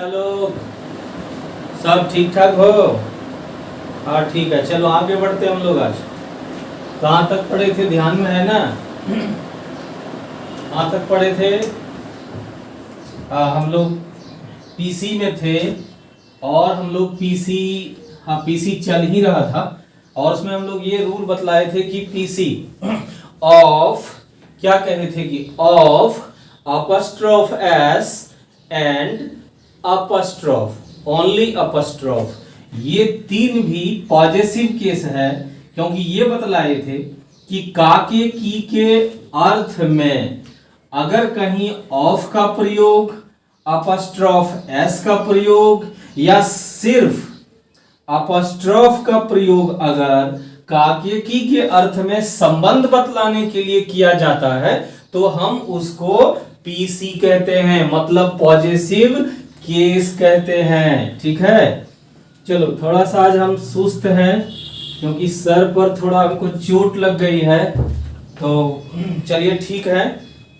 बच्चा लोग सब ठीक ठाक हो? हाँ ठीक है, चलो आगे बढ़ते हम लोग। आज कहाँ तक पढ़े थे, ध्यान में है ना? कहाँ तक पढ़े थे? हम लोग पीसी में थे और हम लोग पीसी चल ही रहा था और उसमें हम लोग ये रूल बतलाए थे कि पीसी ऑफ, क्या कहे थे कि of apostrophe S and apostrophe only apostrophe, ये तीन भी पॉजेसिव केस है, क्योंकि ये बतलाए थे कि का के की के अर्थ में अगर कहीं ऑफ का प्रयोग, अपस्ट्रोफ एस का प्रयोग या सिर्फ अपस्ट्रोफ का प्रयोग अगर का के की के अर्थ में संबंध बतलाने के लिए किया जाता है तो हम उसको पीसी कहते हैं, मतलब पॉजेसिव केस कहते हैं। ठीक है, चलो थोड़ा सा आज हम सुस्त हैं क्योंकि सर पर थोड़ा हमको चोट लग गई है, तो चलिए ठीक है,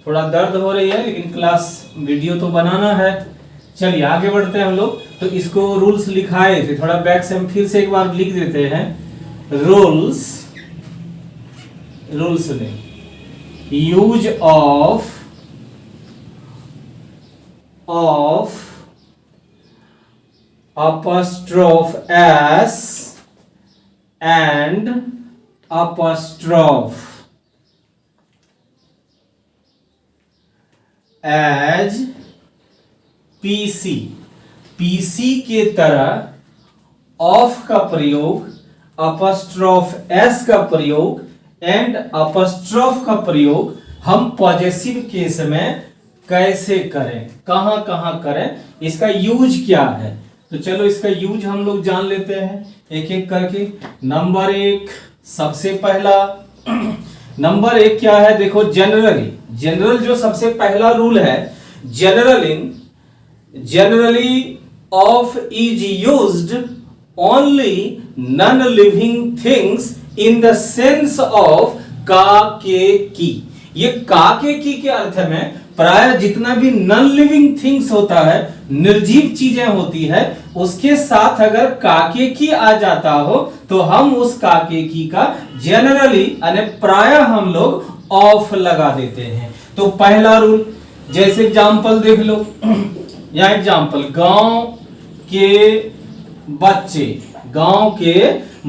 थोड़ा दर्द हो रही है लेकिन क्लास वीडियो तो बनाना है। चलिए आगे बढ़ते हैं हम लोग। तो इसको रूल्स लिखाए थे, थोड़ा बैक से हम फिर से एक बार लिख देते हैं। रूल्स में use of apostrophe S and apostrophe as PC के तरह ऑफ का प्रयोग, अपस्ट्रोफ एस का प्रयोग एंड अपस्ट्रोफ का प्रयोग हम पॉजेसिव केस में कैसे करें, कहां कहां करें, इसका यूज क्या है। तो चलो इसका यूज हम लोग जान लेते हैं एक एक करके। नंबर एक, सबसे पहला नंबर एक क्या है, देखो जनरल जो सबसे पहला रूल है, generally of is used only non-living things in the sense of का के की। ये का के अर्थ में प्राय जितना भी नॉन लिविंग थिंग्स होता है, निर्जीव चीजें होती है, उसके साथ अगर काके की आ जाता हो तो हम उस काके की का जनरली यानी प्राय हम लोग ऑफ लगा देते हैं। तो पहला रूल, जैसे एग्जांपल देख लो, यहाँ एग्जांपल, गांव के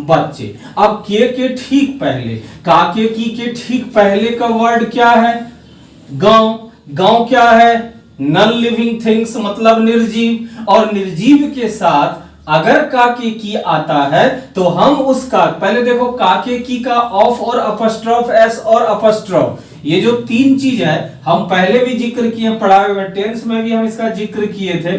बच्चे। अब के ठीक पहले, काके की के ठीक पहले का वर्ड क्या है, गांव क्या है, नॉन लिविंग थिंग्स मतलब निर्जीव, और निर्जीव के साथ अगर काके की आता है तो हम उसका, पहले देखो काके की का ऑफ और अपस्ट्रोफ एस और अपस्ट्रोफ, ये जो तीन चीज है हम पहले भी जिक्र किए, पढ़ाए हुए टेंस में भी हम इसका जिक्र किए थे।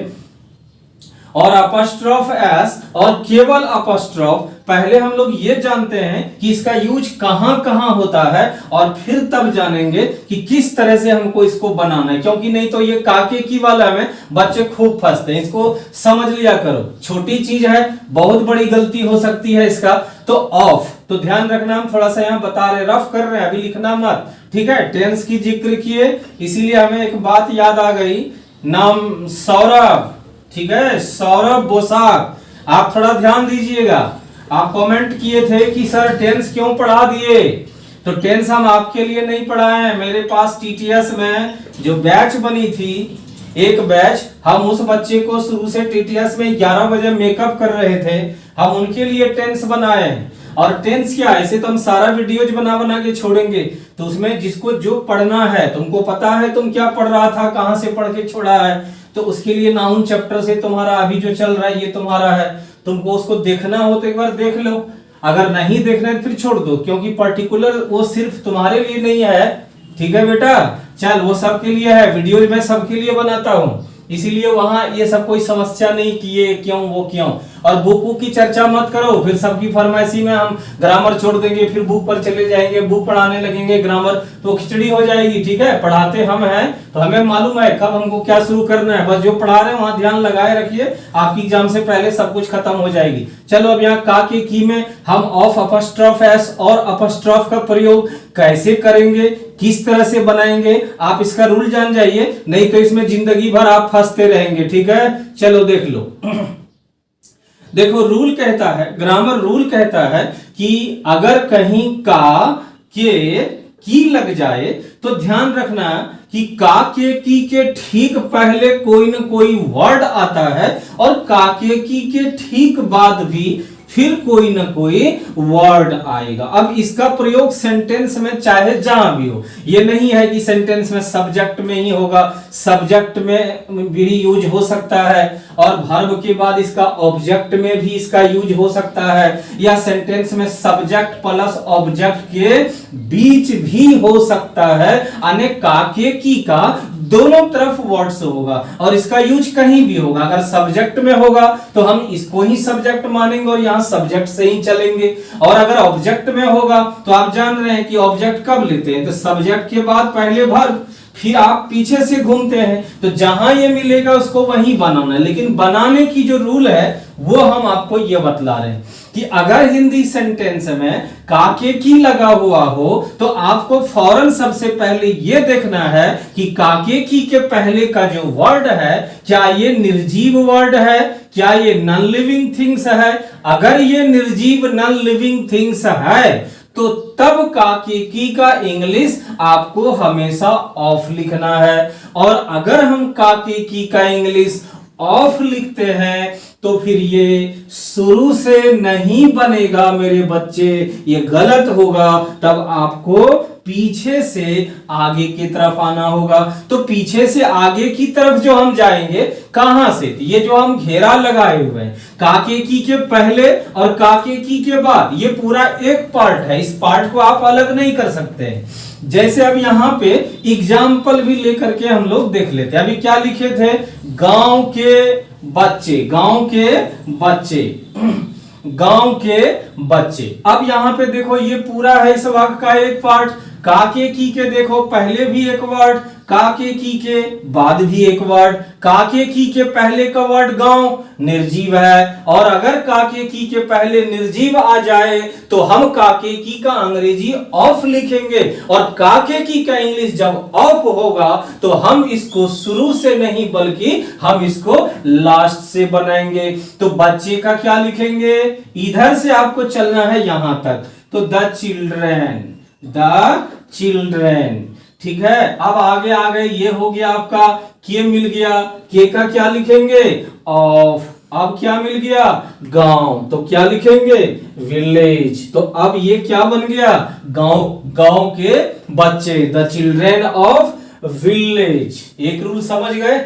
और अपस्ट्रोफ एस और केवल अपस्ट्रोफ, पहले हम लोग ये जानते हैं कि इसका यूज कहां कहां होता है और फिर तब जानेंगे कि किस तरह से हमको इसको बनाना है, क्योंकि नहीं तो ये काके की वाला में बच्चे खूब फंसते हैं। इसको समझ लिया करो, छोटी चीज है, बहुत बड़ी गलती हो सकती है इसका। तो ऑफ, तो ध्यान रखना, हम थोड़ा सा यहाँ बता रहे, रफ कर रहे हैं, अभी लिखना मत, ठीक है। टेंस की जिक्र किए इसीलिए हमें एक बात याद आ गई, नाम सौरभ, ठीक है, सौरभ बोसाक, आप थोड़ा ध्यान दीजिएगा। आप कमेंट किए थे कि सर टेंस क्यों पढ़ा दिए, तो टेंस हम आपके लिए नहीं पढ़ाए हैं। मेरे पास टीटीएस में जो बैच बनी थी, एक बैच, हम उस बच्चे को शुरू से टीटीएस में 11 बजे मेकअप कर रहे थे, हम उनके लिए टेंस बनाए हैं। और टेंस क्या, ऐसे तो हम सारा वीडियोज बना के छोड़ेंगे, तो उसमें जिसको जो पढ़ना है, तुमको पता है तुम क्या पढ़ रहा था, कहां से पढ़ के छोड़ा है, तो उसके लिए नाउन चैप्टर से तुम्हारा अभी जो चल रहा है ये तुम्हारा है, तुमको उसको देखना हो तो एक बार देख लो, अगर नहीं देखना है फिर छोड़ दो, क्योंकि पर्टिकुलर वो सिर्फ तुम्हारे लिए नहीं है, ठीक है बेटा, चल वो सबके लिए है, वीडियो मैं सबके लिए बनाता हूँ, इसीलिए वहां ये सब कोई समस्या नहीं कि ये क्यों वो क्यों। और बुक की चर्चा मत करो, फिर सबकी फरमाइशी में हम ग्रामर छोड़ देंगे, फिर बुक पर चले जाएंगे, बुक पढ़ाने लगेंगे ग्रामर, तो खिचड़ी हो जाएगी। ठीक है, पढ़ाते हम हैं तो हमें मालूम है कब हमको क्या शुरू करना है, बस जो पढ़ा रहे हैं वहां ध्यान लगाए रखिए, आपकी एग्जाम से पहले सब कुछ खत्म हो जाएगी। चलो अब यहाँ का के की में हम ऑफ अपस्ट्रॉफ एस और अपस्ट्रॉफ का प्रयोग कैसे करेंगे, किस तरह से बनाएंगे, आप इसका रूल जान जाइए, नहीं तो इसमें जिंदगी भर आप फंसते रहेंगे। ठीक है, चलो देख लो। देखो रूल कहता है, ग्रामर रूल कहता है कि अगर कहीं का के की लग जाए तो ध्यान रखना कि का के ठीक पहले कोई न कोई वर्ड आता है और का के ठीक बाद भी फिर कोई ना कोई वर्ड आएगा। अब इसका प्रयोग सेंटेंस में चाहे जहां भी हो, ये नहीं है कि सेंटेंस में सब्जेक्ट में ही होगा, सब्जेक्ट में भी यूज हो सकता है और वर्ब के बाद इसका ऑब्जेक्ट में भी इसका यूज हो सकता है, या सेंटेंस में सब्जेक्ट प्लस ऑब्जेक्ट के बीच भी हो सकता है। यानी काके की का दोनों तरफ वर्ड्स होगा और इसका यूज कहीं भी होगा। अगर सब्जेक्ट में होगा तो हम इसको ही सब्जेक्ट मानेंगे और यहां सब्जेक्ट से ही चलेंगे, और अगर ऑब्जेक्ट में होगा तो आप जान रहे हैं कि ऑब्जेक्ट कब लेते हैं, तो सब्जेक्ट के बाद पहले वर्ब, फिर आप पीछे से घूमते हैं, तो जहां ये मिलेगा उसको वहीं बनाना है। लेकिन बनाने की जो रूल है वो हम आपको ये बतला रहे हैं कि अगर हिंदी सेंटेंस में काके की लगा हुआ हो तो आपको फौरन सबसे पहले ये देखना है कि काके की के पहले का जो वर्ड है क्या ये निर्जीव वर्ड है, क्या ये नॉन लिविंग थिंग्स है। अगर ये निर्जीव नॉन लिविंग थिंग्स है तो तब काके की का इंग्लिश आपको हमेशा ऑफ लिखना है, और अगर हम काके की का इंग्लिश ऑफ लिखते हैं तो फिर ये शुरू से नहीं बनेगा मेरे बच्चे, ये गलत होगा। तब आपको पीछे से आगे की तरफ आना होगा। तो पीछे से आगे की तरफ जो हम जाएंगे कहां से, ये जो हम घेरा लगाए हुए हैं काके की के पहले और काके की के बाद, ये पूरा एक पार्ट है, इस पार्ट को आप अलग नहीं कर सकते। जैसे अब यहां पे एग्जाम्पल भी लेकर के हम लोग देख लेते हैं। अभी क्या लिखे थे, गांव के बच्चे, गांव के बच्चे, गांव के बच्चे। अब यहां पे देखो ये पूरा है इस वाक्य का एक पार्ट। काके की के देखो पहले भी एक वर्ड, काके की के बाद भी एक वर्ड। काके की के पहले का वर्ड गांव निर्जीव है, और अगर काके की के पहले निर्जीव आ जाए तो हम काके की का अंग्रेजी ऑफ लिखेंगे, और काके की का इंग्लिश जब ऑफ होगा तो हम इसको शुरू से नहीं बल्कि हम इसको लास्ट से बनाएंगे। तो बच्चे का क्या लिखेंगे, इधर से आपको चलना है यहां तक, तो द चिल्ड्रेन, द चिल्ड्रेन। ठीक है, अब आगे आ गए, ये हो गया आपका के मिल गया, के का क्या लिखेंगे ऑफ। अब क्या मिल गया गांव, तो क्या लिखेंगे विलेज। तो अब ये क्या बन गया गांव, गांव के बच्चे, द चिल्ड्रेन ऑफ विलेज। एक रूल समझ गए।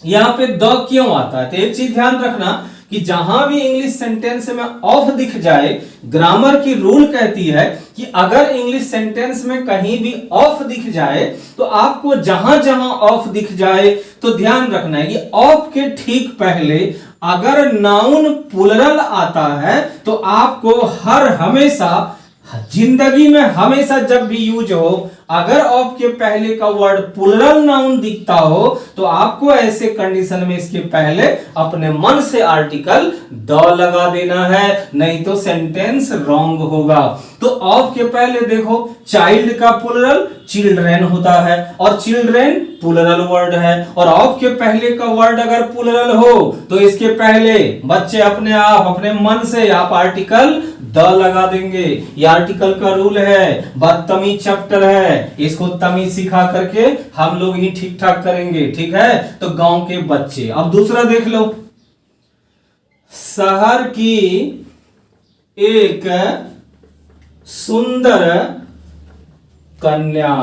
यहां पे द क्यों आता है, तो एक चीज ध्यान रखना कि जहां भी इंग्लिश सेंटेंस में ऑफ दिख जाए, ग्रामर की रूल कहती है कि अगर इंग्लिश सेंटेंस में कहीं भी ऑफ दिख जाए तो आपको जहां जहां ऑफ दिख जाए तो ध्यान रखना है कि ऑफ के ठीक पहले अगर नाउन प्लुरल आता है तो आपको हर हमेशा जिंदगी में हमेशा जब भी यूज हो, अगर ऑफ के पहले का वर्ड प्लुरल नाउन दिखता हो तो आपको ऐसे कंडीशन में इसके पहले अपने मन से आर्टिकल द लगा देना है, नहीं तो सेंटेंस रॉन्ग होगा। तो ऑफ के पहले देखो चाइल्ड का प्लुरल चिल्ड्रेन होता है और चिल्ड्रेन प्लुरल वर्ड है, और ऑफ के पहले का वर्ड अगर प्लुरल हो तो इसके पहले बच्चे अपने आप अपने मन से आप आर्टिकल द लगा देंगे। ये आर्टिकल का रूल है, बदतमीज चैप्टर है, इसको तमीज सिखा करके हम लोग ही ठीक ठाक करेंगे। ठीक है, तो गांव के बच्चे। अब दूसरा देख लो, शहर की एक सुंदर कन्या।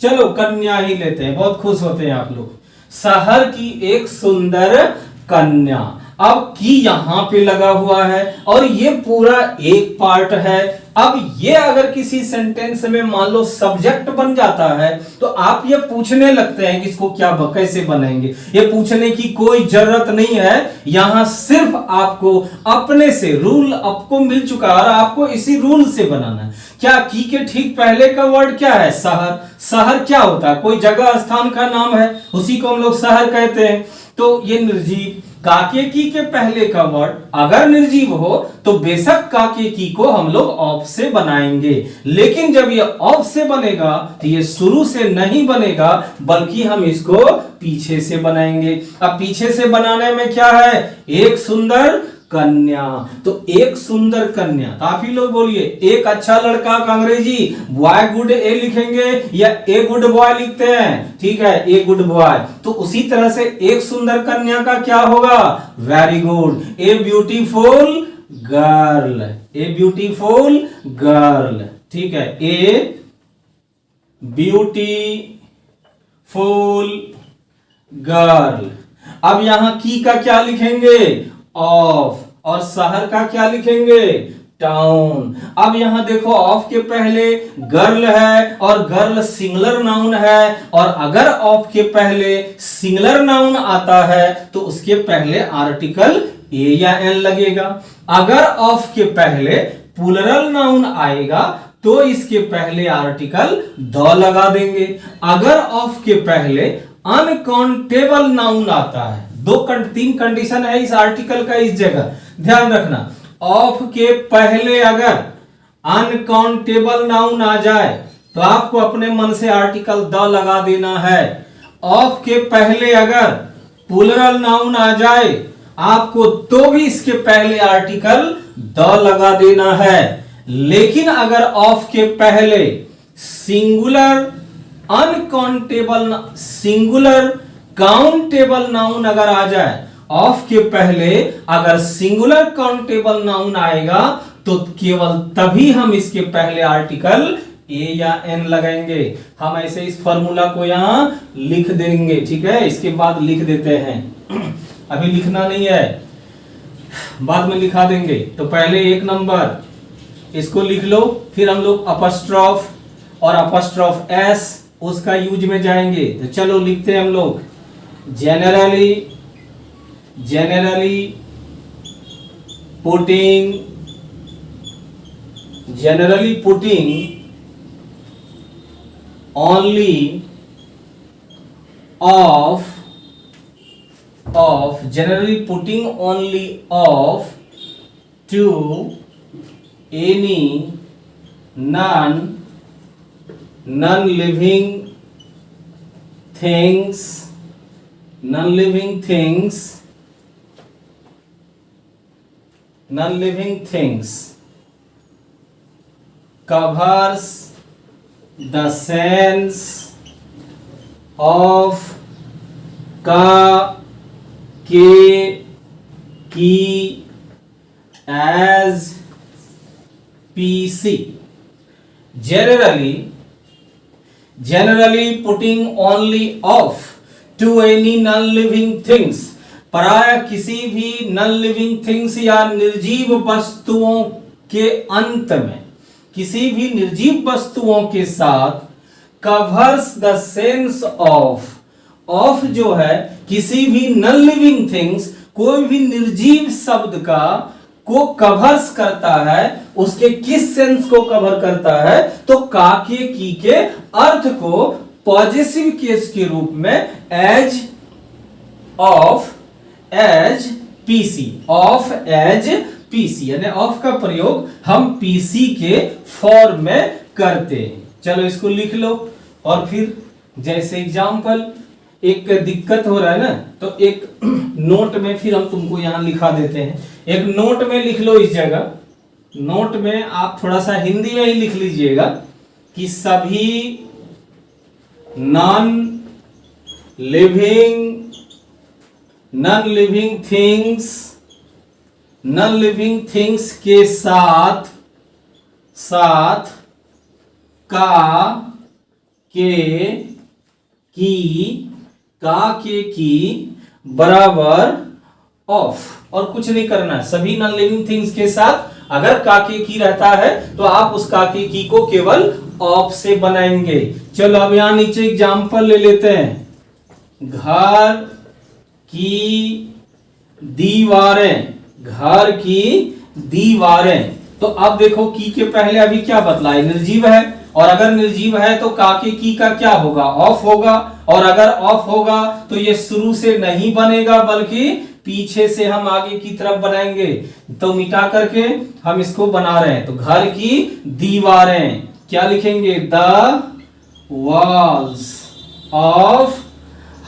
चलो कन्या ही लेते हैं, बहुत खुश होते हैं आप लोग। शहर की एक सुंदर कन्या। अब की यहां पे लगा हुआ है और ये पूरा एक पार्ट है। अब ये अगर किसी सेंटेंस में मान लो सब्जेक्ट बन जाता है तो आप ये पूछने लगते हैं कि इसको क्या कैसे बनाएंगे। ये पूछने की कोई जरूरत नहीं है, यहां सिर्फ आपको अपने से रूल आपको मिल चुका है और आपको इसी रूल से बनाना है। क्या की के ठीक पहले का वर्ड क्या है, शहर। शहर क्या होता है, कोई जगह स्थान का नाम है, उसी को हम लोग शहर कहते हैं। तो ये निर्जीव का के पहले का वर्ड अगर निर्जीव हो तो बेशक का के को हम लोग ऑफ से बनाएंगे, लेकिन जब ये ऑफ से बनेगा तो ये शुरू से नहीं बनेगा बल्कि हम इसको पीछे से बनाएंगे। अब पीछे से बनाने में क्या है, एक सुंदर कन्या, तो एक सुंदर कन्या। तो आप ही लोग बोलिए, एक अच्छा लड़का का अंग्रेजी बॉय गुड ए लिखेंगे या ए गुड बॉय लिखते हैं, ठीक है, ए गुड बॉय। तो उसी तरह से एक सुंदर कन्या का क्या होगा, very good, a beautiful girl, a beautiful girl, ठीक है, ए ब्यूटीफुल गर्ल। अब यहां की का क्या लिखेंगे, ऑफ, और शहर का क्या लिखेंगे, टाउन। अब यहां देखो ऑफ के पहले गर्ल है और गर्ल सिंगुलर नाउन है, और अगर ऑफ के पहले सिंगुलर नाउन आता है तो उसके पहले आर्टिकल ए या एन लगेगा। अगर ऑफ के पहले प्लूरल नाउन आएगा तो इसके पहले आर्टिकल द लगा देंगे। अगर ऑफ के पहले अनकाउंटेबल नाउन आता है, तीन कंडीशन है इस आर्टिकल का इस जगह, ध्यान रखना। ऑफ के पहले अगर अनकाउंटेबल नाउन आ जाए तो आपको अपने मन से आर्टिकल द लगा देना है। ऑफ के पहले अगर प्लूरल नाउन आ जाए आपको तो भी इसके पहले आर्टिकल द लगा देना है। लेकिन अगर ऑफ के पहले singular uncountable singular countable noun अगर आ जाए, ऑफ के पहले अगर सिंगुलर काउंटेबल नाउन आएगा तो केवल तभी हम इसके पहले आर्टिकल ए या एन लगाएंगे। हम ऐसे इस फॉर्मूला को यहां लिख देंगे, ठीक है, इसके बाद लिख देते हैं, अभी लिखना नहीं है, बाद में लिखा देंगे। तो पहले एक नंबर इसको लिख लो, फिर हम लोग अपस्ट्रॉफ और अपस्ट्रॉफ एस उसका यूज में जाएंगे। तो चलो लिखते हैं हम लोग, generally putting only of to any non-living things covers the sense of ka, ke, ki as PC. Generally putting only of to any non-living things, प्राय किसी भी non-living things या निर्जीव वस्तुओं के अंत में, किसी भी निर्जीव वस्तुओं के साथ covers the sense of जो है किसी भी non-living things, कोई भी निर्जीव शब्द का को कवर्स करता है, उसके किस सेंस को कवर करता है, तो का के की के अर्थ को पॉजिटिव केस के रूप में एज पीसी, यानी ऑफ का प्रयोग हम पीसी के फॉर्म में करते हैं। चलो इसको लिख लो, और फिर जैसे एग्जाम्पल एक दिक्कत हो रहा है ना, तो एक नोट में फिर हम तुमको यहां लिखा देते हैं, एक नोट में लिख लो। इस जगह नोट में आप थोड़ा सा हिंदी में ही लिख लीजिएगा कि सभी नॉन लिविंग थिंग्स के साथ का के की बराबर ऑफ, और कुछ नहीं करना है। सभी नॉन लिविंग थिंग्स के साथ अगर का के की रहता है तो आप उस का के की को केवल ऑफ से बनाएंगे। चलो अब यहां नीचे एग्जांपल ले लेते हैं। घर की दीवारें, तो अब देखो की के पहले अभी क्या बतला है, निर्जीव है, और अगर निर्जीव है तो का के की का क्या होगा, ऑफ होगा, और अगर ऑफ होगा तो ये शुरू से नहीं बनेगा बल्कि पीछे से हम आगे की तरफ बनाएंगे, तो मिटा करके हम इसको बना रहे हैं। तो घर की दीवारें, क्या लिखेंगे? द वॉल्स ऑफ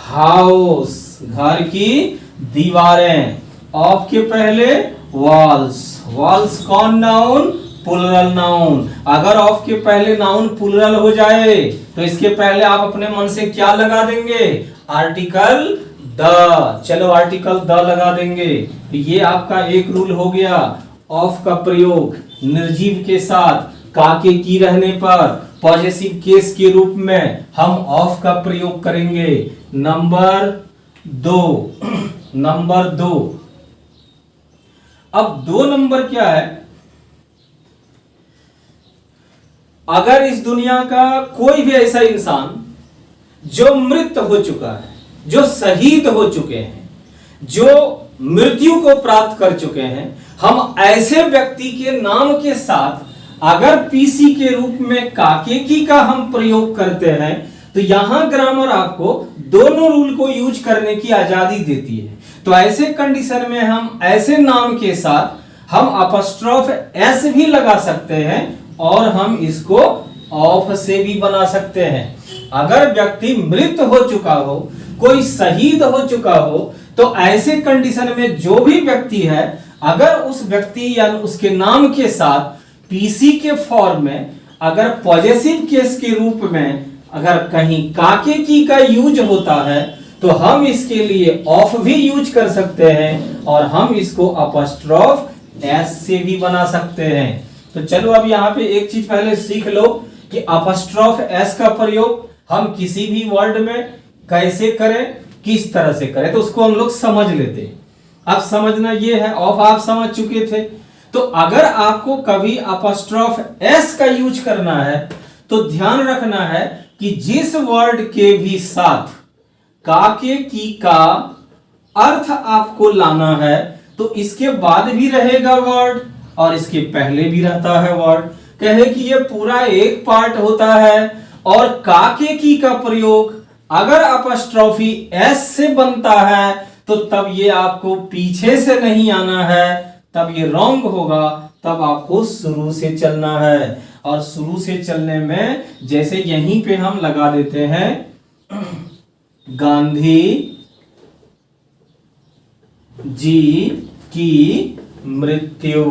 हाउस, घर की दीवारें। ऑफ के पहले वॉल्स, वॉल्स कौन नाउन? Plural noun. अगर ऑफ के पहले नाउन प्लुरल हो जाए तो इसके पहले आप अपने मन से क्या लगा देंगे? Article the. चलो आर्टिकल द लगा देंगे। तो ये आपका एक रूल हो गया। ऑफ का प्रयोग निर्जीव के साथ का के की रहने पर पॉजेसिव केस के रूप में हम ऑफ का प्रयोग करेंगे। Number 2, number 2। अब 2 नंबर क्या है? अगर इस दुनिया का कोई भी ऐसा इंसान जो मृत हो चुका है, जो शहीद हो चुके हैं, जो मृत्यु को प्राप्त कर चुके हैं, हम ऐसे व्यक्ति के नाम के साथ अगर पीसी के रूप में काके की का हम प्रयोग करते हैं तो यहां ग्रामर आपको दोनों रूल को यूज करने की आजादी देती है। तो ऐसे कंडीशन में हम ऐसे नाम के साथ हम अपस्ट्रोफ एस भी लगा सकते हैं और हम इसको ऑफ से भी बना सकते हैं। अगर व्यक्ति मृत हो चुका हो, कोई शहीद हो चुका हो, तो ऐसे कंडीशन में जो भी व्यक्ति है, अगर उस व्यक्ति या उसके नाम के साथ पीसी के फॉर्म में अगर पॉजेसिव केस के रूप में अगर कहीं काके की का यूज होता है तो हम इसके लिए ऑफ भी यूज कर सकते हैं और हम इसको अपस्ट्रोफ एस से भी बना सकते हैं। तो चलो अब यहाँ पे एक चीज पहले सीख लो कि अपस्ट्रोफ एस का प्रयोग हम किसी भी वर्ड में कैसे करें, किस तरह से करें, तो उसको हम लोग समझ लेते हैं। अब समझना ये है, ऑफ आप समझ चुके थे। तो अगर आपको कभी अपस्ट्रोफ एस का यूज करना है तो ध्यान रखना है कि जिस वर्ड के भी साथ काके की का अर्थ आपको लाना है तो इसके बाद भी रहेगा वर्ड और इसके पहले भी रहता है वर्ड। कहे कि ये पूरा एक पार्ट होता है और काके की का प्रयोग अगर अपस्ट्रोफी एस से बनता है तो तब ये आपको पीछे से नहीं आना है, तब ये रॉन्ग होगा, तब आपको शुरू से चलना है। और शुरू से चलने में जैसे यहीं पे हम लगा देते हैं गांधी जी की मृत्यु,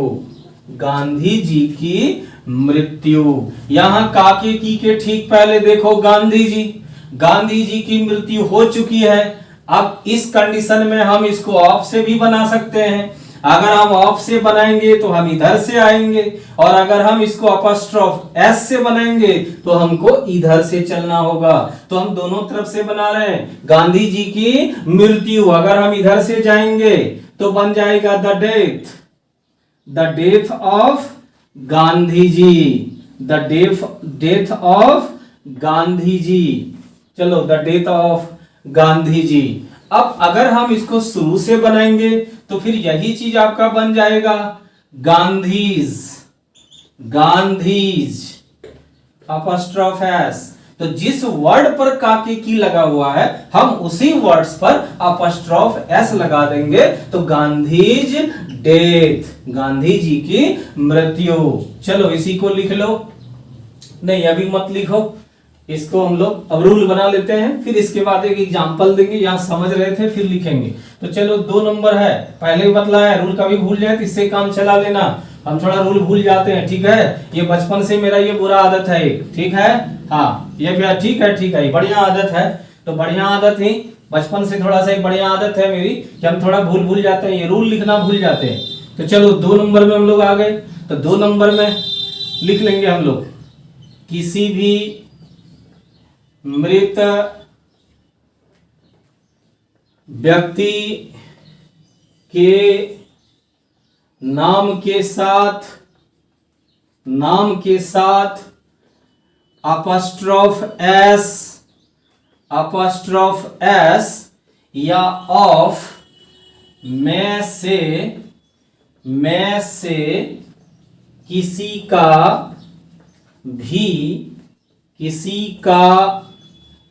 गांधी जी की मृत्यु। यहां काके की के ठीक पहले देखो गांधी जी, गांधी जी की मृत्यु हो चुकी है। अब इस कंडीशन में हम इसको ऑफ से भी बना सकते हैं। अगर हम ऑफ से बनाएंगे तो हम इधर से आएंगे और अगर हम इसको अपस्ट्रोफ एस से बनाएंगे तो हमको इधर से चलना होगा। तो हम दोनों तरफ से बना रहे हैं। गांधी जी की मृत्यु, अगर हम इधर से जाएंगे तो बन जाएगा the death, the death of Gandhi ji, the death of Gandhi ji. चलो the death of Gandhi ji. अब अगर हम इसको शुरू से बनाएंगे तो फिर यही चीज आपका बन जाएगा गांधीज, गांधीज अपस्ट्रोफ एस। तो जिस वर्ड पर काके की लगा हुआ है हम उसी वर्ड्स पर अपस्ट्रोफ एस लगा देंगे तो गांधीज डेथ, गांधी जी की मृत्यु। चलो इसी को लिख लो, नहीं अभी मत लिखो, इसको हम लोग अब रूल बना लेते हैं, फिर इसके बाद एक एग्जांपल देंगे। यहां समझ रहे थे फिर लिखेंगे। तो चलो 2 नंबर है, पहले भी बतलाया है, रूल कभी भूल जाए तो इससे काम चला लेना। हम थोड़ा रूल भूल जाते हैं, ठीक है, ये बचपन से मेरा ये बुरा आदत है, ठीक है, हाँ ये भी ठीक है, ठीक है, बढ़िया आदत है। तो बढ़िया आदत ही बचपन से थोड़ा सा एक बढ़िया आदत है मेरी कि हम थोड़ा भूल जाते हैं, ये रूल लिखना भूल जाते हैं। तो चलो 2 नंबर में हम लोग आ गए। तो 2 नंबर में लिख लेंगे हम लोग, किसी भी मृत व्यक्ति के नाम के साथ अपस्ट्रोफ एस या ऑफ में से किसी का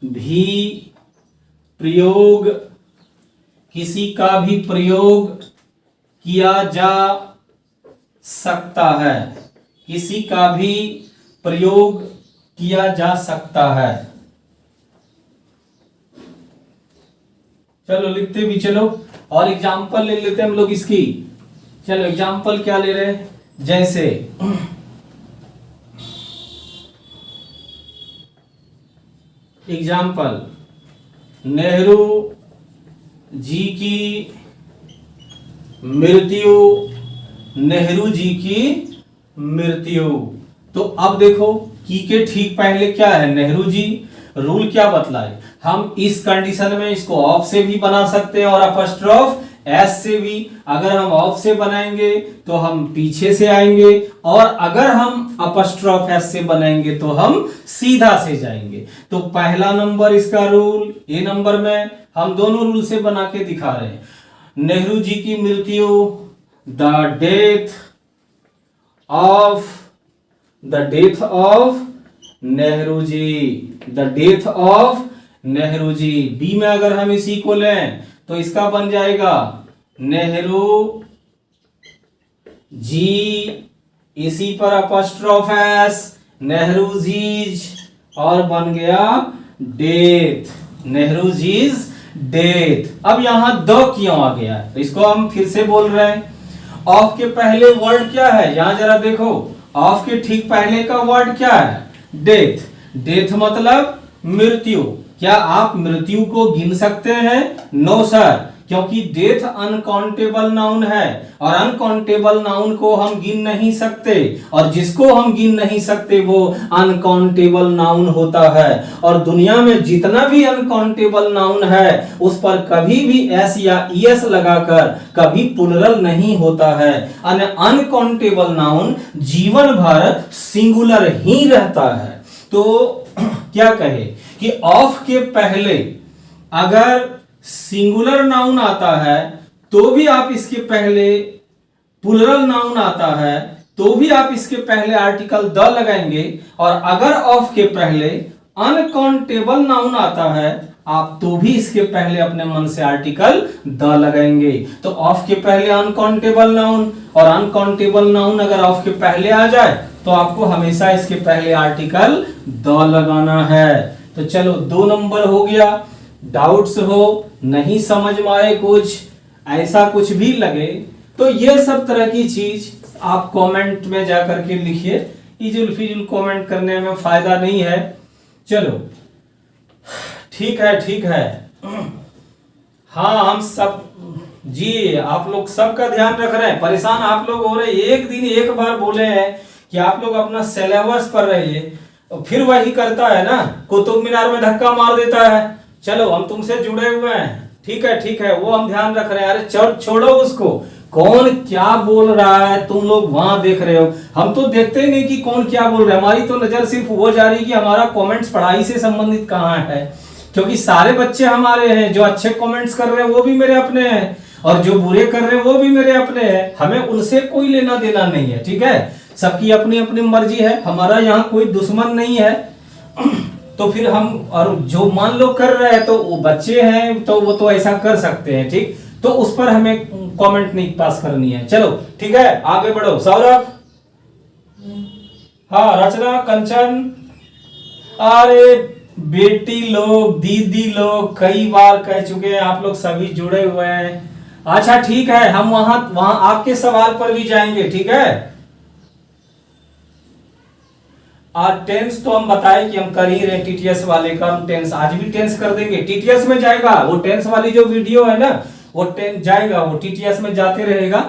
भी प्रयोग किसी का भी प्रयोग किया जा सकता है, किसी का भी प्रयोग किया जा सकता है। चलो लिखते भी चलो, और एग्जाम्पल ले लेते हैं हम लोग इसकी। चलो एग्जाम्पल क्या ले रहे हैं, जैसे एग्जाम्पल नेहरू जी की मृत्यु, नेहरू जी की मृत्यु। तो अब देखो की के ठीक पहले क्या है, नेहरू जी। रूल क्या बतलाए, हम इस कंडीशन में इसको ऑफ से भी बना सकते हैं और अपस्ट्रोफ एस से भी। अगर हम ऑफ से बनाएंगे तो हम पीछे से आएंगे, और अगर हम अपस्ट्रोफ एस से बनाएंगे तो हम सीधा से जाएंगे। तो पहला नंबर इसका रूल, ए नंबर में हम दोनों रूल से बना के दिखा रहे हैं। नेहरू जी की मृत्यु, the death of Nehru ji, the death of Nehru ji. B में अगर हम इसी को लें तो इसका बन जाएगा नेहरू जी, इसी पर अपॉस्ट्रोफ एस, नेहरू जीज, और बन गया डेथ, नेहरू जीज डेथ। अब यहां द क्यों आ गया, तो इसको हम फिर से बोल रहे हैं। ऑफ के पहले वर्ड क्या है, यहां जरा देखो, ऑफ के ठीक पहले का वर्ड क्या है, डेथ। डेथ मतलब मृत्यु। क्या आप मृत्यु को गिन सकते हैं? नो सर, क्योंकि डेथ अनकाउंटेबल नाउन है, और अनकाउंटेबल नाउन को हम गिन नहीं सकते, और जिसको हम गिन नहीं सकते वो अनकाउंटेबल नाउन होता है। और दुनिया में जितना भी अनकाउंटेबल नाउन है उस पर कभी भी एस या ईएस लगाकर कभी प्लुरल नहीं होता है। अनकाउंटेबल नाउन जीवन भर सिंगुलर ही रहता है। तो क्या कहे कि ऑफ के पहले अगर सिंगुलर नाउन आता है तो भी आप इसके पहले, प्लुरल नाउन आता है तो भी आप इसके पहले आर्टिकल द लगाएंगे, और अगर ऑफ के पहले अनकाउंटेबल नाउन आता है आप तो भी इसके पहले अपने मन से आर्टिकल द लगाएंगे। तो ऑफ के पहले अनकाउंटेबल नाउन, और अनकाउंटेबल नाउन अगर ऑफ के पहले आ जाए तो आपको हमेशा इसके पहले आर्टिकल द लगाना है। तो चलो 2 नंबर हो गया। डाउट्स हो, नहीं समझ में आए, कुछ ऐसा कुछ भी लगे तो ये सब तरह की चीज आप कमेंट में जाकर के लिखिए। इजुल फिजुल कमेंट करने में फायदा नहीं है। चलो ठीक है, ठीक है। हाँ, हम सब जी, आप लोग सबका ध्यान रख रहे हैं, परेशान आप लोग हो रहे हैं। एक दिन एक बार बोले हैं कि आप लोग अपना सिलेबस पढ़ रहिए, तो फिर वही करता है ना, कुतुब मीनार में धक्का मार देता है। चलो हम तुमसे जुड़े हुए हैं, ठीक है, ठीक है, वो हम ध्यान रख रहे हैं। अरे छोड़ो उसको, कौन क्या बोल रहा है तुम लोग वहां देख रहे हो, हम तो देखते ही नहीं कि कौन क्या बोल रहा है। हमारी तो नजर सिर्फ वो जा रही कि हमारा कमेंट्स पढ़ाई से संबंधित कहाँ है, क्योंकि सारे बच्चे हमारे हैं। जो अच्छे कमेंट्स कर रहे हैं वो भी मेरे अपने हैं, और जो बुरे कर रहे हैं वो भी मेरे अपने हैं। हमें उनसे कोई लेना देना नहीं है, ठीक है। सबकी अपनी अपनी मर्जी है, हमारा यहाँ कोई दुश्मन नहीं है। तो फिर हम, और जो मान लो कर रहे हैं तो वो बच्चे हैं, तो वो तो ऐसा कर सकते हैं, ठीक। तो उस पर हमें कमेंट नहीं पास करनी है। चलो ठीक है, आगे बढ़ो। सौरभ, हाँ, रचना, कंचन, अरे बेटी लोग, दीदी लोग, कई बार कह चुके हैं, आप लोग सभी जुड़े हुए हैं। अच्छा ठीक है, हम वहां आपके सवाल पर भी जाएंगे, ठीक है। आज टेंस तो हम बताए कि हम कर ही रहे, टीटीएस वाले का हम टेंस आज भी टेंस कर देंगे। टीटीएस में जाएगा वो टेंस वाली जो वीडियो है ना, वो टेंस जाएगा, वो टीटीएस में जाते रहेगा,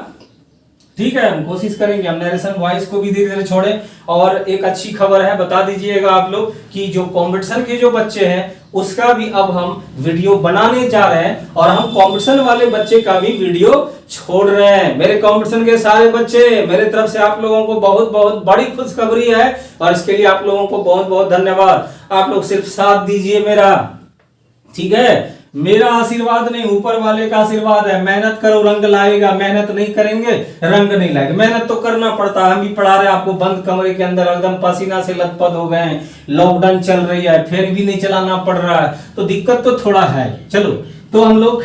ठीक है। हम कोशिश करेंगे, हम नरेशन वॉइस को भी धीरे धीरे छोड़े। और एक अच्छी खबर है, बता दीजिएगा आप लोग कि जो कंपटीशन के जो बच्चे हैं उसका भी अब हम वीडियो बनाने जा रहे हैं, और हम कंपटीशन वाले बच्चे का भी वीडियो छोड़ रहे हैं। मेरे कंपटीशन के सारे बच्चे, मेरे तरफ से आप लोगों को बहुत बहुत बड़ी खुशखबरी है, और इसके लिए आप लोगों को बहुत बहुत धन्यवाद। आप लोग सिर्फ साथ दीजिए मेरा, ठीक है। मेरा आशीर्वाद नहीं, ऊपर वाले का आशीर्वाद है। मेहनत करो रंग लाएगा, मेहनत नहीं करेंगे रंग नहीं लाएगा। मेहनत तो करना पड़ता है, हम भी पढ़ा रहे हैं आपको बंद कमरे के अंदर, एकदम पसीना से लथपथ हो गए हैं, लॉकडाउन चल रही है, फिर भी नहीं चलाना पड़ रहा है, तो दिक्कत तो थोड़ा है। चलो तो हम लोग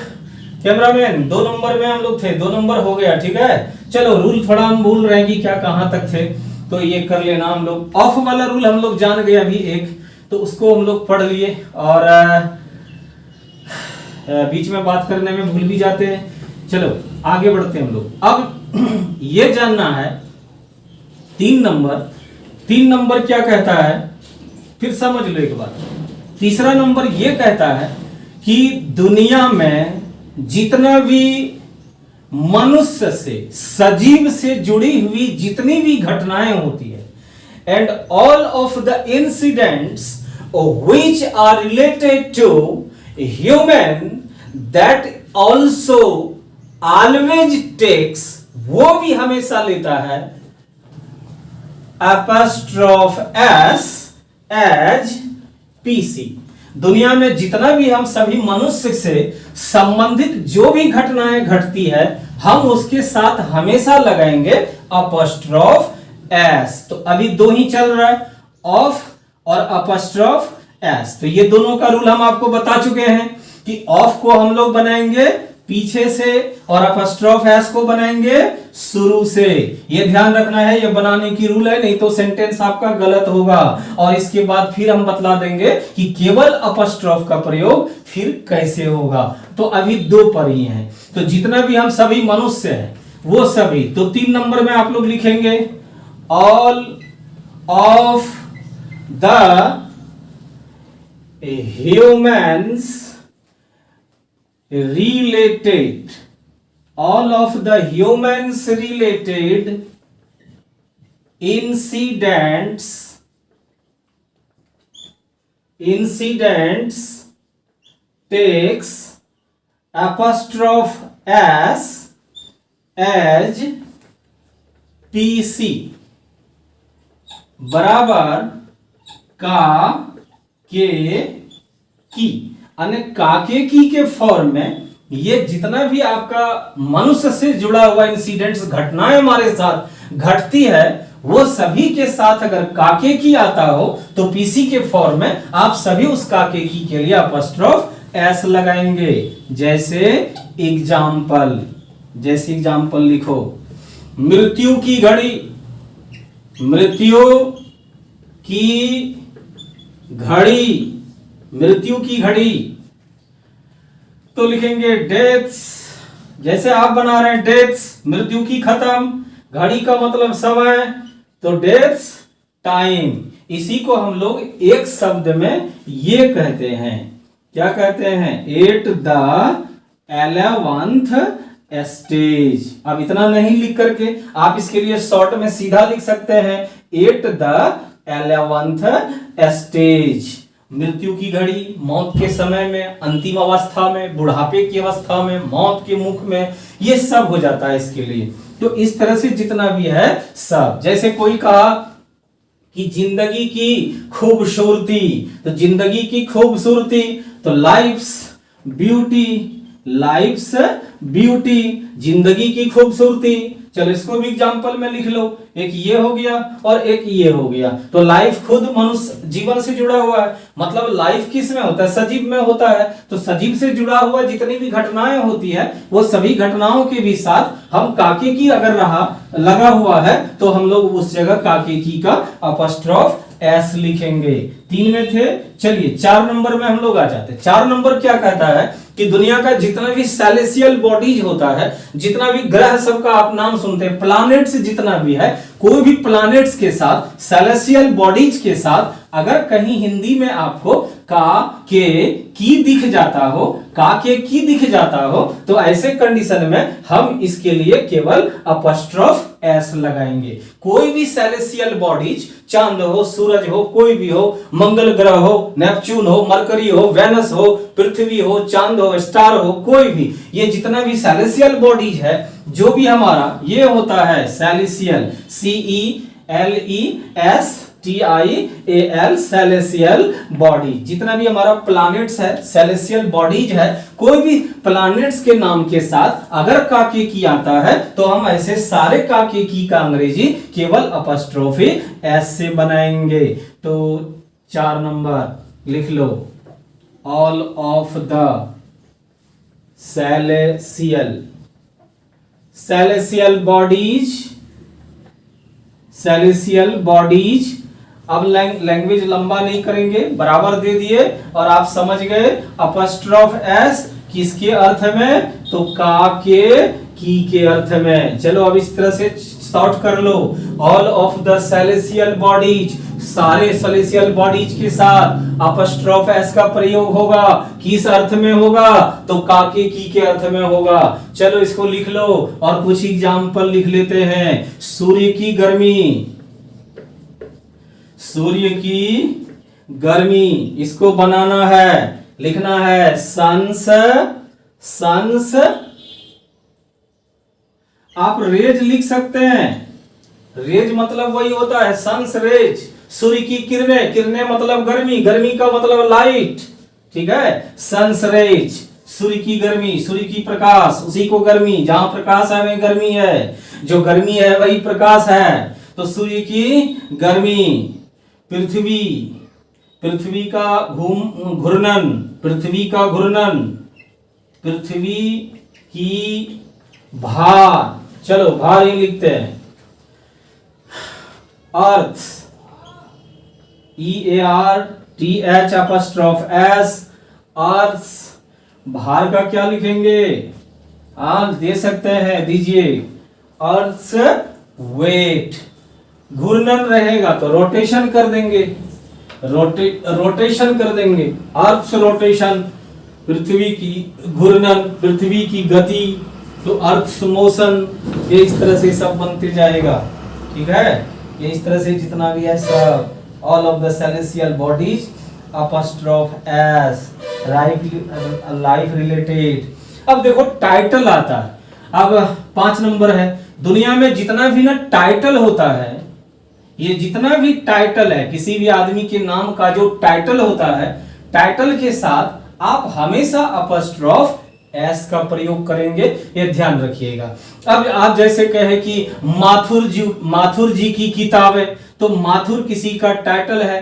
कैमरामैन 2 नंबर में हम लोग थे, 2 नंबर हो गया, ठीक है। चलो रूल थोड़ा हम भूल रहे हैं कि क्या कहां तक थे, तो ये कर लेना हम लोग। ऑफ वाला रूल हम लोग जान गए अभी एक, तो उसको हम लोग पढ़ लिए, और बीच में बात करने में भूल भी जाते हैं। चलो आगे बढ़ते हैं हम लोग। अब ये जानना है 3 नंबर क्या कहता है, फिर समझ लो एक बात। तीसरा नंबर ये कहता है कि दुनिया में जितना भी मनुष्य से, सजीव से जुड़ी हुई जितनी भी घटनाएं होती है, and all of the incidents which are related to human, that also always takes, वो भी हमेशा लेता है एपॉस्ट्रोफ एस एज पीसी। दुनिया में जितना भी हम सभी मनुष्य से संबंधित जो भी घटनाएं घटती है, हम उसके साथ हमेशा लगाएंगे अपॉस्ट्रोफ एस। तो अभी 2 ही चल रहा है, ऑफ और अपॉस्ट्रोफ एस। तो ये दोनों का रूल हम आपको बता चुके हैं कि ऑफ को हम लोग बनाएंगे पीछे से और अपॉस्ट्रोफ एस को बनाएंगे शुरू से। ये ध्यान रखना है, ये बनाने की रूल है, नहीं तो सेंटेंस आपका गलत होगा। और इसके बाद फिर हम बतला देंगे कि केवल अपॉस्ट्रोफ का प्रयोग फिर कैसे होगा। तो अभी 2 पर ही हैं, तो जितना भी हम सभी मनुष्य हैं वो सभी, तो 3 नंबर में आप लोग लिखेंगे all of the humans related, all of the humans related incidents takes apostrophe s as pc बराबर का के की। अने काके की के फॉर्म में ये जितना भी आपका मनुष्य से जुड़ा हुआ इंसिडेंट्स, घटनाएं हमारे साथ घटती है, वो सभी के साथ अगर काके की आता हो तो पीसी के फॉर्म में आप सभी उस काके की के लिए अपॉस्ट्रोफ एस लगाएंगे। जैसे एग्जाम्पल लिखो, मृत्यु की घड़ी, मृत्यु की घड़ी, तो लिखेंगे डेथ्स। जैसे आप बना रहे हैं डेथ्स, मृत्यु की खत्म, घड़ी का मतलब समय, तो डेथ्स टाइम। इसी को हम लोग एक शब्द में ये कहते हैं, क्या कहते हैं, एट द 11th स्टेज। अब इतना नहीं लिख करके आप इसके लिए शॉर्ट में सीधा लिख सकते हैं, एट द 11th स्टेज। मृत्यु की घड़ी, मौत के समय में, अंतिम अवस्था में, बुढ़ापे की अवस्था में, मौत के मुख में, ये सब हो जाता है इसके लिए। तो इस तरह से जितना भी है सब। जैसे कोई कहा कि जिंदगी की खूबसूरती, तो जिंदगी की खूबसूरती, तो लाइफ्स ब्यूटी, जिंदगी की खूबसूरती। चलो इसको भी एग्जांपल में लिख लो, एक ये हो गया और एक ये हो गया। तो लाइफ खुद मनुष्य जीवन से जुड़ा हुआ है, मतलब लाइफ किस में होता है, सजीव में होता है। तो सजीव से जुड़ा हुआ जितनी भी घटनाएं होती है, वो सभी घटनाओं के भी साथ हम काके की अगर लगा हुआ है तो हम लोग उस जगह काके की का अपॉस्ट्रोफ एस लिखेंगे। 3 में थे, चलिए 4 नंबर में हम लोग आ जाते हैं। 4 नंबर क्या कहता है कि दुनिया का जितना भी सेलेसियल बॉडीज होता है, जितना भी ग्रह सबका आप नाम सुनते हैं, प्लैनेट्स जितना भी है, कोई भी प्लैनेट्स के साथ, सेलेसियल बॉडीज के साथ अगर कहीं हिंदी में आपको का के की दिख जाता हो, का के की दिख जाता हो, तो ऐसे कंडीशन में हम इसके लिए केवल अपॉस्ट्रोफ एस लगाएंगे। कोई भी सेलेसियल बॉडीज, चांद हो, सूरज हो, कोई भी हो, मंगल ग्रह हो, नेपच्यून हो, मरकरी हो, वेनस हो, पृथ्वी हो, चांद हो, स्टार हो, कोई भी, ये जितना भी सेलेसियल बॉडीज है, जो भी हमारा ये होता है सेलेसियल, CELESTIAL, सेलेसियल बॉडी, जितना भी हमारा प्लैनेट्स है, सेलेसियल बॉडीज है, कोई भी प्लैनेट्स के नाम के साथ अगर काके की आता है तो हम ऐसे सारे काके की का अंग्रेजी केवल अपॉस्ट्रोफी एस से बनाएंगे। तो 4 नंबर लिख लो, all of the celestial, celestial bodies, celestial bodies. अब लैंग्वेज लंबा नहीं करेंगे, बराबर दे दिए और आप समझ गए अपस्ट्रॉफ एस किसके अर्थ में, तो का के की के अर्थ में। चलो अब इस तरह से शॉर्ट कर लो, all of the celestial bodies, सारे सेलेसियल बॉडीज के साथ अपस्ट्रॉफ एस का प्रयोग होगा, किस अर्थ में होगा, तो का के की के अर्थ में होगा। चलो इसको लिख लो और कुछ एग्जाम्पल लिख लेते हैं। सूर्य की गर्मी, सूर्य की गर्मी, इसको बनाना है, लिखना है सन्स, सन्स, आप रेज लिख सकते हैं, रेज मतलब वही होता है सन्स रेज, सूर्य की किरणें, किरणें मतलब गर्मी, गर्मी का मतलब लाइट, ठीक है, सन्स रेज, सूर्य की गर्मी, सूर्य की प्रकाश, उसी को गर्मी, जहां प्रकाश है वहीं गर्मी है, जो गर्मी है वही प्रकाश है, तो सूर्य की गर्मी। पृथ्वी, पृथ्वी का घूर्णन, पृथ्वी का घूर्णन, पृथ्वी की भार, चलो भार ही लिखते हैं, अर्थ, EARTH अपस्ट्रॉफ एस, अर्थ, भार का क्या लिखेंगे, आप दे सकते हैं, दीजिए, अर्थ वेट, घूर्णन रहेगा तो रोटेशन कर देंगे, रोटेशन कर देंगे, अर्थ रोटेशन, पृथ्वी की घूर्णन, पृथ्वी की गति, तो अर्थ मोशन, ये इस तरह से सब बनते जाएगा, ठीक है, ये इस तरह से जितना भी है सब, all of the celestial bodies apostrophe S, life related. अब देखो टाइटल आता है, अब 5 नंबर है, दुनिया में जितना भी ना टाइटल होता है, ये जितना भी टाइटल है, किसी भी आदमी के नाम का जो टाइटल होता है, टाइटल के साथ आप हमेशा अपस्ट्रॉफ एस का प्रयोग करेंगे, ये ध्यान रखिएगा। अब आप जैसे कहे कि माथुर जी की किताबें, तो माथुर किसी का टाइटल है,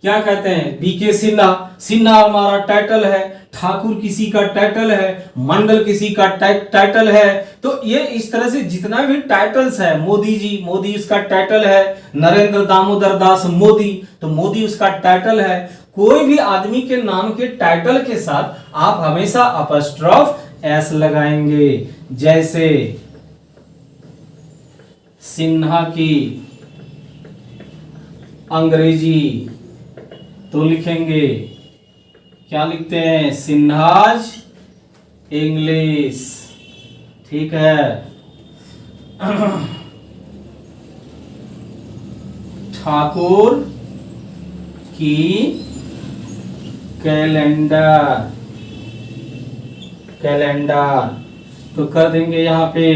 क्या कहते हैं, बीके सिन्हा, सिन्हा हमारा टाइटल है, ठाकुर किसी का टाइटल है, मंडल किसी का टाइटल है, तो ये इस तरह से जितना भी टाइटल्स है, मोदी जी, मोदी उसका टाइटल है, नरेंद्र दामोदर दास मोदी, तो मोदी उसका टाइटल है। कोई भी आदमी के नाम के टाइटल के साथ आप हमेशा अपस्ट्रॉफ एस लगाएंगे, जैसे सिन्हा की अंग्रेजी, तो लिखेंगे, क्या लिखते हैं, सिन्हाज इंग्लिश, ठीक है। ठाकुर की कैलेंडर, कैलेंडर, तो कर देंगे यहां पे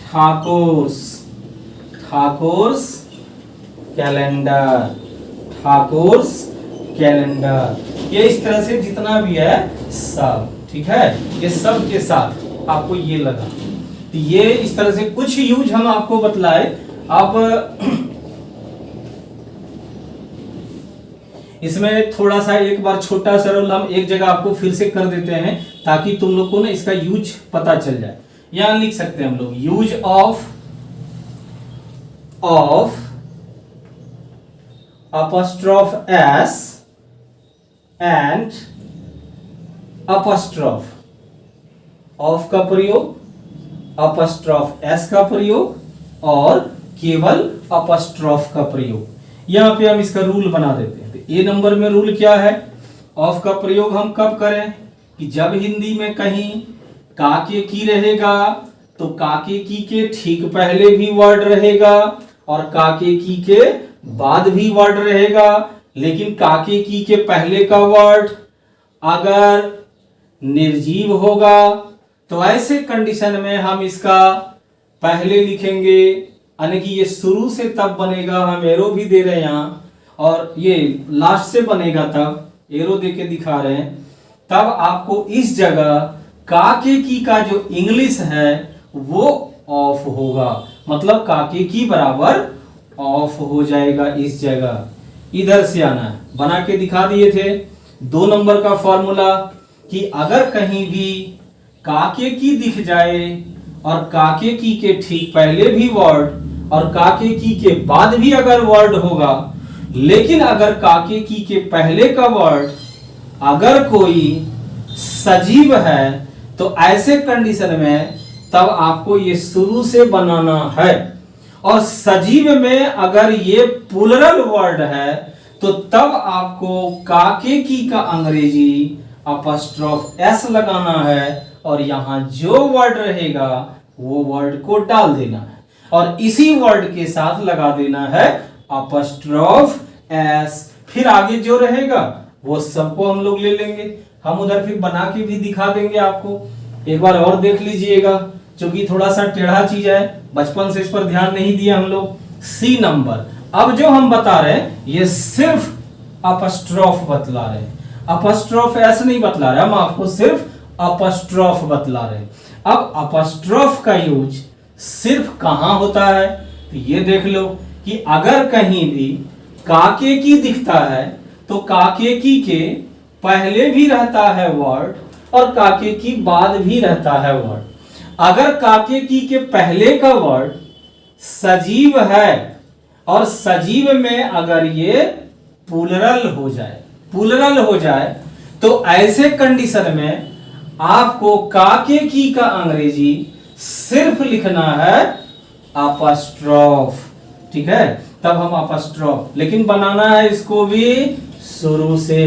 ठाकुर्स, ठाकुर्स कैलेंडर, ठाकुर्स कैलेंडर, ये इस तरह से जितना भी है सब, ठीक है, ये सब के साथ आपको ये लगा, तो ये इस तरह से कुछ यूज हम आपको बतलाए। आप इसमें थोड़ा सा एक बार छोटा सा रोल हम एक जगह आपको फिर से कर देते हैं, ताकि तुम लोग को ना इसका यूज पता चल जाए। यहां लिख सकते हैं हम लोग, use of apostrophe S and apostrophe, of का प्रयोग, अपस्ट्रॉफ एस का प्रयोग और केवल अपस्ट्रॉफ का प्रयोग। यहां पे हम इसका रूल बना देते हैं। तो ए नंबर में रूल क्या है, ऑफ का प्रयोग हम कब करें, कि जब हिंदी में कहीं काके की रहेगा तो काके की के ठीक पहले भी वर्ड रहेगा और काके की के बाद भी वर्ड रहेगा, लेकिन काके की के पहले का वर्ड अगर निर्जीव होगा तो ऐसे कंडीशन में हम इसका पहले लिखेंगे, यानी कि ये शुरू से तब बनेगा, हम एरो भी दे रहे हैं यहाँ, और ये लास्ट से बनेगा तब, एरो दे के दिखा रहे हैं, तब आपको इस जगह काके की का जो इंग्लिश है वो ऑफ होगा, मतलब काके की बराबर ऑफ हो जाएगा इस जगह। इधर से आना है, बना के दिखा दिए थे 2 नंबर का फॉर्मूला, कि अगर कहीं भी काके की दिख जाए और काके की के ठीक पहले भी वर्ड और काके की के बाद भी अगर वर्ड होगा, लेकिन अगर काके की के पहले का वर्ड अगर कोई सजीव है तो ऐसे कंडीशन में तब आपको ये शुरू से बनाना है। और सजीव में अगर ये प्लुरल वर्ड है तो तब आपको काके की का अंग्रेजी अपॉस्ट्रोफ एस लगाना है और यहां जो वर्ड रहेगा वो वर्ड को डाल देना है और इसी वर्ड के साथ लगा देना है अपॉस्ट्रोफ एस। फिर आगे जो रहेगा वो सबको हम लोग ले लेंगे, हम उधर फिर बना के भी दिखा देंगे आपको। एक बार और देख लीजिएगा, क्योंकि थोड़ा सा टेढ़ा चीज है, बचपन से इस पर ध्यान नहीं दिया हम लोग। सी नंबर, अब जो हम बता रहे हैं ये सिर्फ अपॉस्ट्रोफ बतला रहे हैं, अपॉस्ट्रोफ एस नहीं बतला रहे, हम आपको सिर्फ अपॉस्ट्रोफ बतला रहे हैं। अब अपॉस्ट्रोफ का यूज सिर्फ कहां होता है तो ये देख लो कि अगर कहीं भी काके की दिखता है तो काके की के पहले भी रहता है वर्ड और काके की बाद भी रहता है वर्ड। अगर काके की के पहले का वर्ड सजीव है और सजीव में अगर ये प्लुरल हो जाए तो ऐसे कंडीशन में आपको काके की का अंग्रेजी सिर्फ लिखना है अपॉस्ट्रोफ, ठीक है। तब हम अपॉस्ट्रोफ, लेकिन बनाना है इसको भी शुरू से।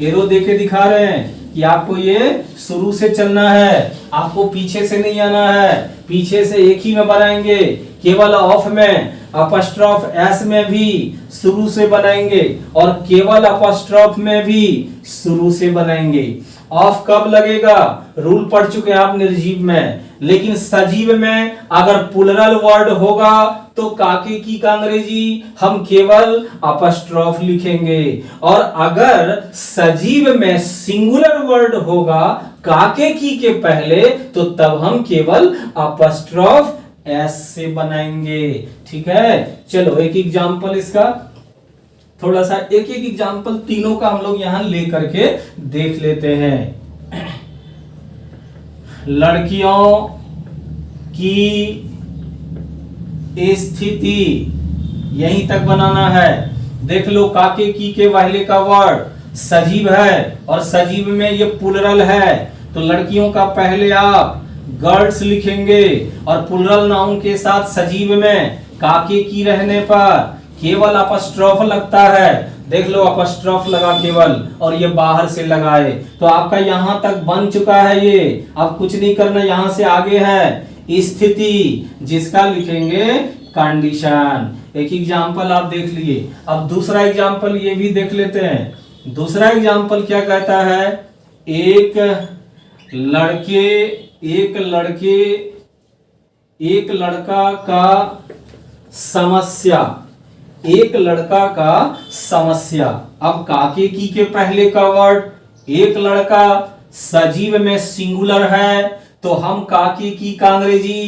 एरो देके दिखा रहे हैं कि आपको ये शुरू से चलना है, आपको पीछे से नहीं आना है। पीछे से एक ही में बनाएंगे, केवल ऑफ में अपॉस्ट्रोफ एस में भी शुरू से बनाएंगे और केवल अपॉस्ट्रोफ में भी शुरू से बनाएंगे। ऑफ कब लगेगा, रूल पढ़ चुके हैं आप निर्जीव में, लेकिन सजीव में अगर प्लुरल वर्ड होगा तो काके की का अंग्रेजी हम केवल अपॉस्ट्रोफ लिखेंगे और अगर सजीव में सिंगुलर वर्ड होगा काके की के पहले तो तब हम केवल अपॉस्ट्रोफ एस से बनाएंगे, ठीक है। चलो एक एग्जांपल इसका, थोड़ा सा एक एक एग्जांपल तीनों का हम लोग यहां लेकर के देख लेते हैं। लड़कियों की स्थिति यहीं तक बनाना है। देख लो काके की के पहले का वर्ड सजीव है और सजीव में ये प्लुरल है तो लड़कियों का पहले आप गर्ल्स लिखेंगे और प्लुरल नाउन के साथ सजीव में काके की रहने पर केवल अपॉस्ट्रोफ लगता है। देख लो अपॉस्ट्रोफ लगा केवल और ये बाहर से लगाए तो आपका यहां तक बन चुका है। ये अब कुछ नहीं करना, यहां से आगे है स्थिति जिसका लिखेंगे कंडीशन। एक एग्जांपल आप देख लिए, अब दूसरा एग्जांपल ये भी देख लेते हैं। दूसरा एग्जांपल क्या कहता है, एक लड़का का समस्या, एक लड़का का समस्या। अब काके की के पहले का वर्ड एक लड़का सजीव में सिंगुलर है तो हम काके की का अंग्रेजी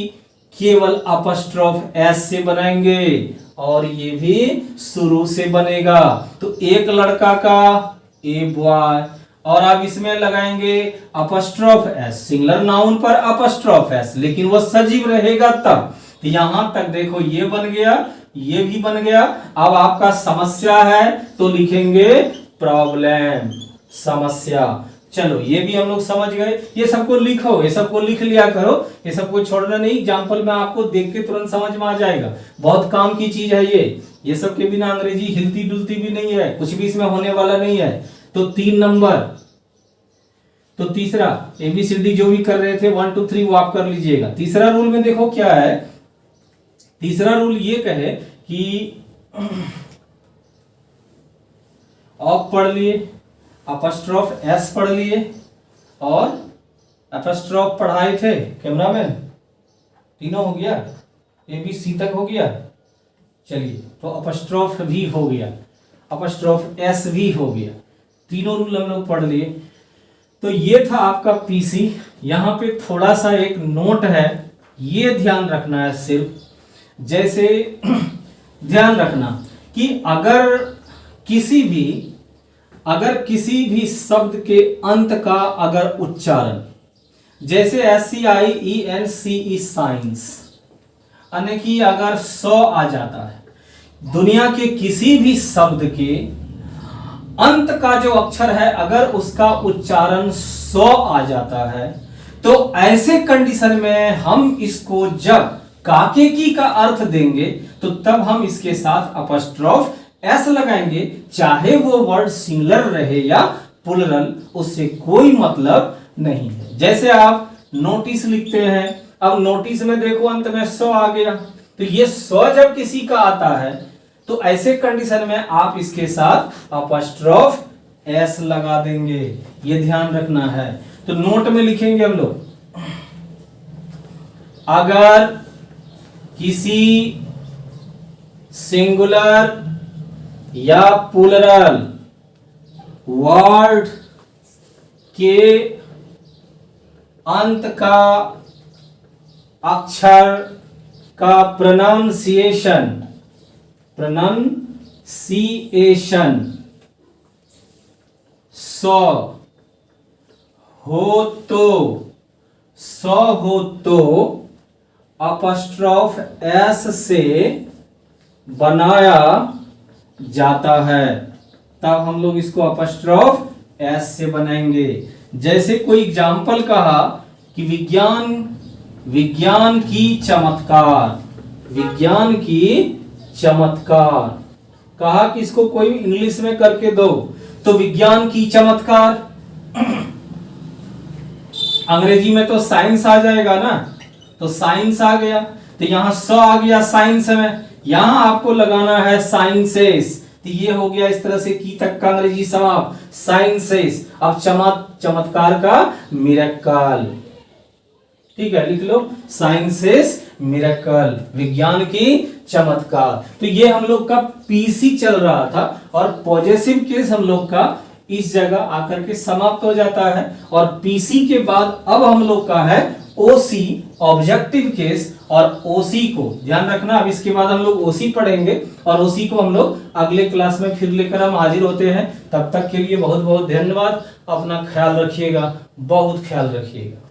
केवल अपॉस्ट्रोफ एस से बनाएंगे और ये भी शुरू से बनेगा। तो एक लड़का का ए बॉय और अब इसमें लगाएंगे अपॉस्ट्रोफ एस, सिंगुलर नाउन पर अपॉस्ट्रोफ एस, लेकिन वो सजीव रहेगा तब। तो यहां तक देखो ये बन गया, ये भी बन गया। अब आपका समस्या है तो लिखेंगे प्रॉब्लम, समस्या। चलो ये भी हम लोग समझ गए। ये सबको लिखो, ये सबको लिख लिया करो, ये सबको छोड़ना नहीं। एग्जाम्पल में आपको देख के तुरंत समझ में आ जाएगा, बहुत काम की चीज है ये सब के बिना अंग्रेजी हिलती डुलती भी नहीं है, कुछ भी इसमें होने वाला नहीं है। तो 3 नंबर, तो तीसरा ABCD जो भी कर रहे थे 1 2 3 वो आप कर लीजिएगा। तीसरा रूल में देखो क्या है, तीसरा रूल ये कहे कि ऑफ पढ़ लिए, अपॉस्ट्रोफ एस पढ़ लिए और अपॉस्ट्रोफ पढ़ाए थे कैमरामैन, तीनों हो गया, ABC तक हो गया। चलिए तो अपॉस्ट्रोफ भी हो गया, अपॉस्ट्रोफ एस भी हो गया, तीनों रूल हम लोग पढ़ लिए। तो ये था आपका PC। यहां पे थोड़ा सा एक नोट है, ये ध्यान रखना है सिर्फ, जैसे ध्यान रखना कि अगर किसी भी अगर किसी भी शब्द के अंत का अगर उच्चारण, जैसे SCIENCE साइंस, यानी कि अगर सौ आ जाता है, दुनिया के किसी भी शब्द के अंत का जो अक्षर है अगर उसका उच्चारण सौ आ जाता है, तो ऐसे कंडीशन में हम इसको जब काके की का अर्थ देंगे तो तब हम इसके साथ अपस्ट्रोफ एस लगाएंगे, चाहे वो वर्ड सिंगुलर रहे या प्लुरल, उससे कोई मतलब नहीं है। जैसे आप नोटिस लिखते हैं, अब नोटिस में देखो अंत में सौ आ गया, तो ये सौ जब किसी का आता है तो ऐसे कंडीशन में आप इसके साथ अपस्ट्रोफ एस लगा देंगे, ये ध्यान रखना है। तो नोट में लिखेंगे हम लोग, अगर किसी सिंगुलर या प्लुरल वर्ड के अंत का अक्षर का प्रोनाउंसिएशन सौ हो तो अपस्ट्रोफ एस से बनाया जाता है, तब हम लोग इसको अपस्ट्रोफ एस से बनाएंगे। जैसे कोई एग्जाम्पल कहा कि विज्ञान की चमत्कार कहा कि इसको कोई इंग्लिश में करके दो, तो विज्ञान की चमत्कार, अंग्रेजी में तो साइंस आ जाएगा ना, तो साइंस आ गया, तो यहां सौ आ गया साइंस में, यहां आपको लगाना है साइंसेस, तो ये हो गया इस तरह से की तक का अंग्रेजी समाप्त, साइंसेस। अब चमत्कार का मिरेकल, ठीक है, लिख लो साइंसेस मिरेकल, विज्ञान की चमत्कार। तो ये हम लोग का पीसी चल रहा था और पॉजेसिव केस हम लोग का इस जगह आकर के समाप्त हो जाता है, और पीसी के बाद अब हम लोग का है ओसी ऑब्जेक्टिव केस, और ओसी को ध्यान रखना, अब इसके बाद हम लोग ओसी पढ़ेंगे और ओसी को हम लोग अगले क्लास में फिर लेकर हम हाजिर होते हैं। तब तक के लिए बहुत बहुत धन्यवाद, अपना ख्याल रखिएगा, बहुत ख्याल रखिएगा।